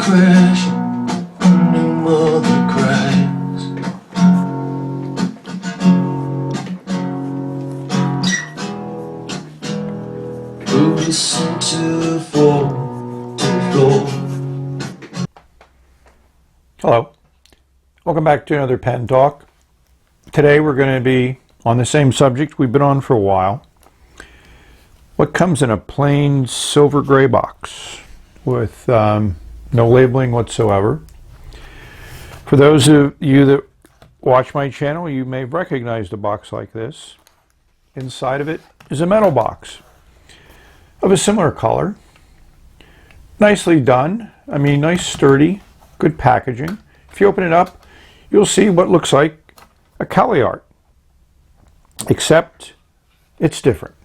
crashing under mother cries. Listen to the fall to the floor. Hello, welcome back to another pen talk. Today we're going to be on the same subject we've been on for a while. What comes in a plain silver gray box with no labeling whatsoever. For those of you that watch my channel, you may have recognized a box like this. Inside of it is a metal box of a similar color. Nicely done. I mean, nice, sturdy, good packaging. If you open it up, you'll see what looks like a Caliart, except it's different.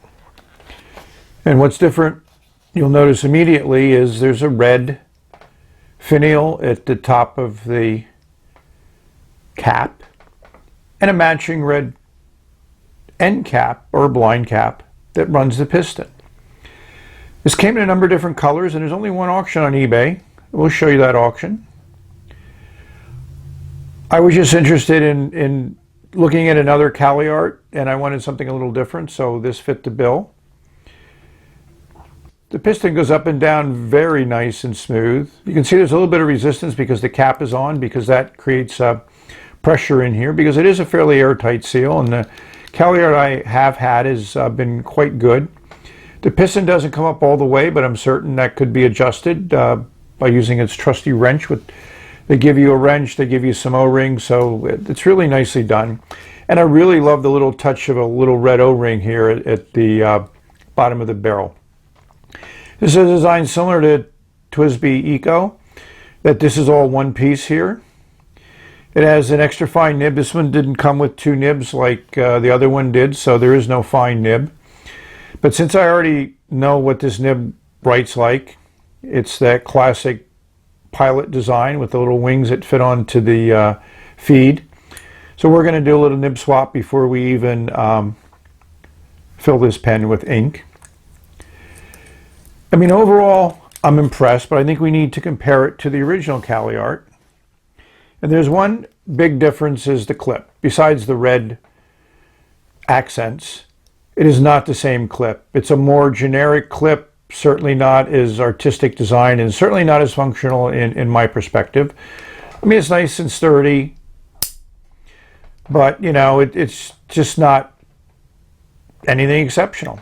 And what's different, you'll notice immediately, is there's a red finial at the top of the cap and a matching red end cap or blind cap that runs the piston. This came in a number of different colors, and there's only one auction on eBay. We'll show you that auction. I was just interested in looking at another Caliart, and I wanted something a little different, so this fit the bill. The piston goes up and down very nice and smooth. You can see there's a little bit of resistance because the cap is on, because that creates pressure in here, because it is a fairly airtight seal, and the Caliart I have had has been quite good. The piston doesn't come up all the way, but I'm certain that could be adjusted by using its trusty wrench. They give you a wrench, they give you some O-rings, so it's really nicely done. And I really love the little touch of a little red O-ring here at the bottom of the barrel. This is a design similar to TWSBI Eco, that this is all one piece here. It has an extra fine nib. This one didn't come with two nibs like the other one did, so there is no fine nib. But since I already know what this nib writes like, it's that classic pilot design with the little wings that fit onto the feed. So we're going to do a little nib swap before we even fill this pen with ink. I mean, overall, I'm impressed, but I think we need to compare it to the original Caliart. And there's one big difference, is the clip. Besides the red accents, it is not the same clip. It's a more generic clip, certainly not as artistic design, and certainly not as functional in my perspective. I mean, it's nice and sturdy, but, you know, it's just not anything exceptional.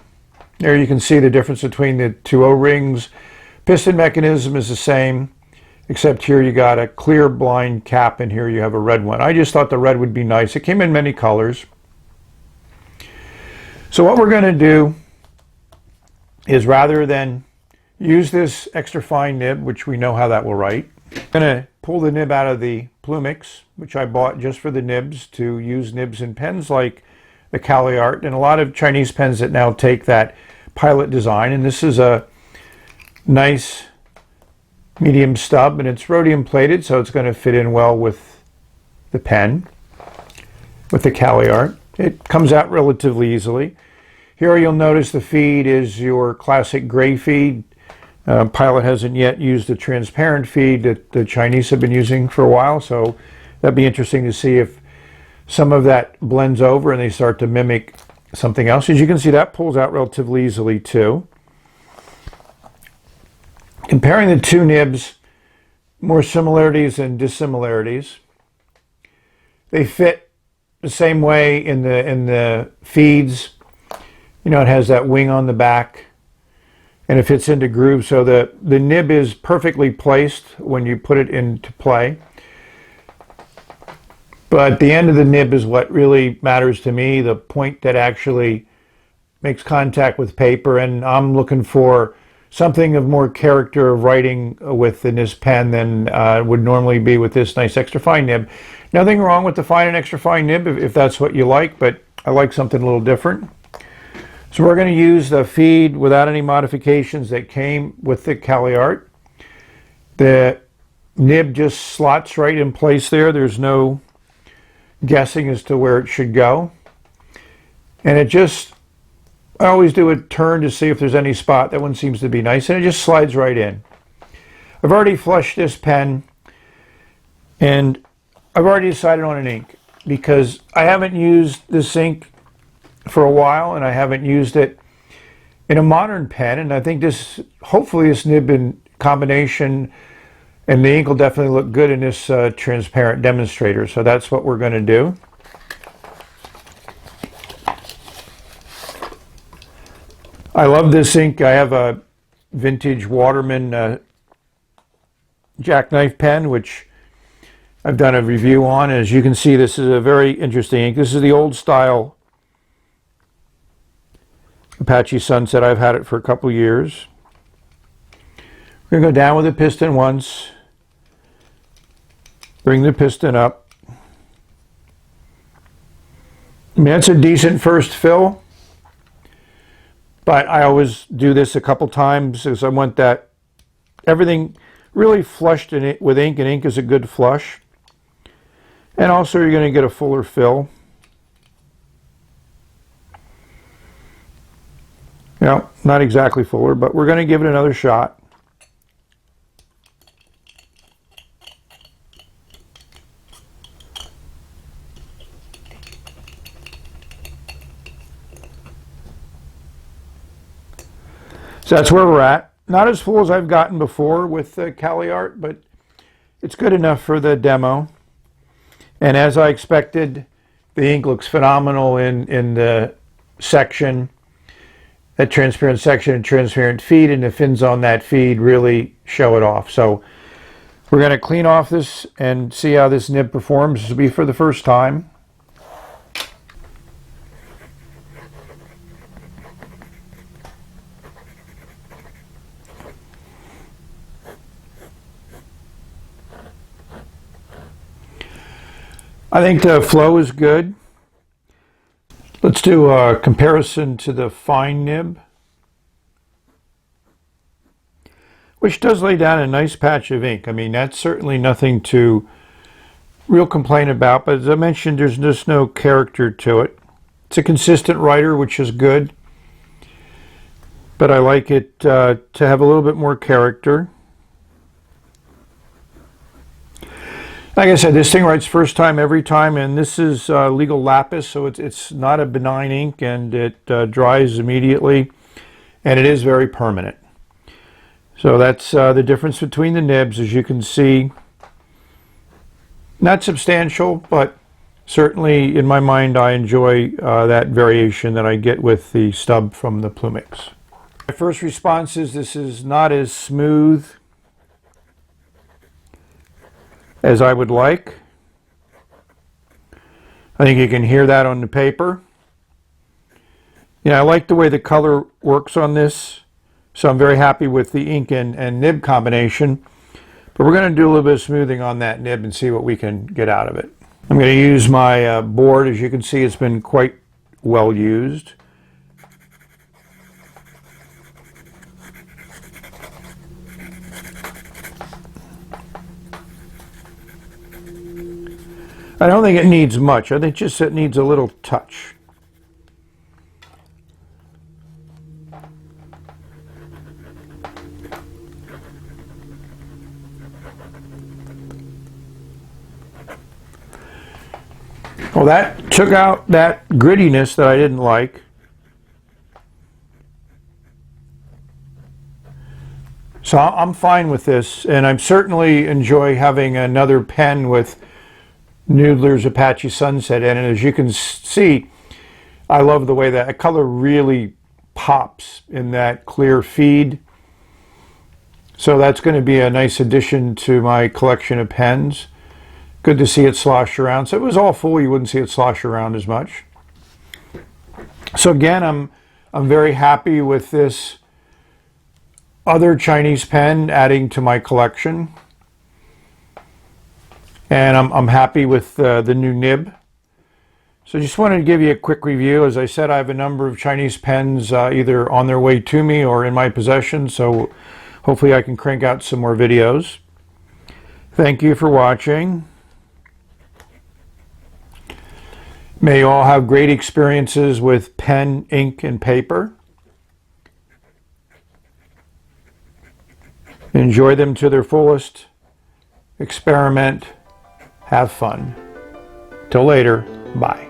There you can see the difference between the two O-rings. Piston mechanism is the same, except here you got a clear blind cap, and here you have a red one. I just thought the red would be nice. It came in many colors. So what we're going to do is, rather than use this extra fine nib, which we know how that will write, I'm going to pull the nib out of the Plumix, which I bought just for the nibs, to use nibs in pens like the Caliart and a lot of Chinese pens that now take that pilot design. And this is a nice medium stub, and it's rhodium plated, so it's going to fit in well with the pen, with the Caliart. It comes out relatively easily. Here you'll notice the feed is your classic gray feed. Pilot hasn't yet used the transparent feed that the Chinese have been using for a while, so that'd be interesting to see if some of that blends over and they start to mimic something else. As you can see, that pulls out relatively easily too. Comparing the two nibs, more similarities than dissimilarities. They fit the same way in the feeds. You know, it has that wing on the back, and it fits into grooves, so the nib is perfectly placed when you put it into play. But the end of the nib is what really matters to me, the point that actually makes contact with paper, and I'm looking for something of more character of writing with in this pen than would normally be with this nice extra fine nib. Nothing wrong with the fine and extra fine nib if that's what you like, but I like something a little different. So we're going to use the feed without any modifications that came with the Caliart. The nib just slots right in place there. There's no guessing as to where it should go. And it just, I always do a turn to see if there's any spot. That one seems to be nice, and it just slides right in. I've already flushed this pen, and I've already decided on an ink because I haven't used this ink for a while, and I haven't used it in a modern pen, and I think this, hopefully this nib in combination and the ink will definitely look good in this transparent demonstrator. So that's what we're going to do. I love this ink. I have a vintage Waterman jackknife pen, which I've done a review on. As you can see, this is a very interesting ink. This is the old style Apache Sunset. I've had it for a couple years. We're going to go down with the piston once, bring the piston up. I mean, that's a decent first fill, but I always do this a couple times because I want that everything really flushed in it with ink, and ink is a good flush. And also you're going to get a fuller fill. No, not exactly fuller, but we're going to give it another shot. So that's where we're at. Not as full as I've gotten before with the Caliart, but it's good enough for the demo. And as I expected, the ink looks phenomenal in the section, that transparent section and transparent feed, and the fins on that feed really show it off. So we're going to clean off this and see how this nib performs. This will be for the first time. I think the flow is good. Let's do a comparison to the fine nib, which does lay down a nice patch of ink. I mean, that's certainly nothing to real complain about, but as I mentioned, there's just no character to it. It's a consistent writer, which is good, but I like it to have a little bit more character. Like I said, this thing writes first time every time, and this is legal lapis, so it's not a benign ink, and it dries immediately, and it is very permanent. So that's the difference between the nibs, as you can see. Not substantial, but certainly in my mind I enjoy that variation that I get with the stub from the Plumix. My first response is this is not as smooth as I would like. I think you can hear that on the paper. Yeah, I like the way the color works on this, so I'm very happy with the ink and nib combination. But we're going to do a little bit of smoothing on that nib and see what we can get out of it. I'm going to use my board. As you can see, it's been quite well used. I don't think it needs much. I think just it needs a little touch. Well, that took out that grittiness that I didn't like. So I'm fine with this, and I certainly enjoy having another pen with Noodler's Apache Sunset in it. As you can see, I love the way that color really pops in that clear feed. So that's going to be a nice addition to my collection of pens. Good to see it slosh around. So if it was all full, you wouldn't see it slosh around as much. So again, I'm very happy with this other Chinese pen adding to my collection. And I'm happy with the new nib. So just wanted to give you a quick review. As I said, I have a number of Chinese pens either on their way to me or in my possession. So hopefully I can crank out some more videos. Thank you for watching. May you all have great experiences with pen, ink, and paper. Enjoy them to their fullest. Experiment. Have fun. Till later. Bye.